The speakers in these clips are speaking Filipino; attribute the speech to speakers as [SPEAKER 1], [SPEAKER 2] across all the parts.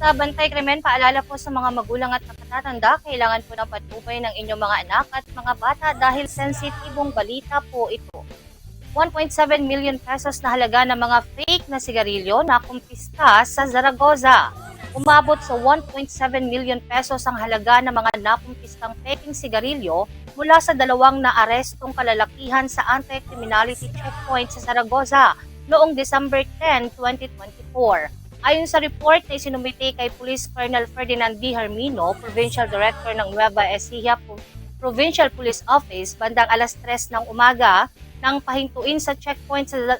[SPEAKER 1] Sa Bantay Krimen, paalala po sa mga magulang at nakatatanda, kailangan po ng patnubay ng inyong mga anak at mga bata dahil sensitibong balita po ito. 1.7 million pesos na halaga ng mga fake na sigarilyo na kumpiska sa Zaragoza. Umabot sa 1.7 million pesos ang halaga ng mga nakumpiskang peking sigarilyo mula sa dalawang naarestong kalalakihan sa anti-criminality checkpoint sa Zaragoza noong December 10, 2024. Ayon sa report na isinumite kay Police Colonel Ferdinand B. Hermino, Provincial Director ng Nueva Ecija Provincial Police Office, bandang alas 3 ng umaga, nang pahintuin sa checkpoint sa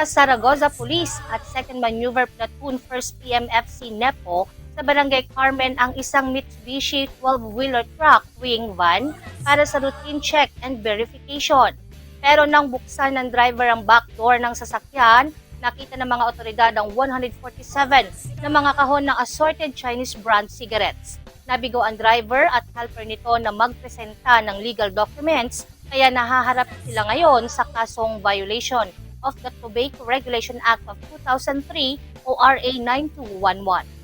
[SPEAKER 1] Zaragoza Police at 2nd Maneuver Platoon 1st PMFC NEPO sa Barangay Carmen ang isang Mitsubishi 12-wheeler truck wing van para sa routine check and verification. Pero nang buksan ng driver ang back door ng sasakyan, nakita ng mga otoridad ang 147 na mga kahon ng assorted Chinese brand cigarettes. Nabigo ang driver at helper nito na magpresenta ng legal documents, kaya nahaharap sila ngayon sa kasong violation of the Tobacco Regulation Act of 2003 o RA 9211.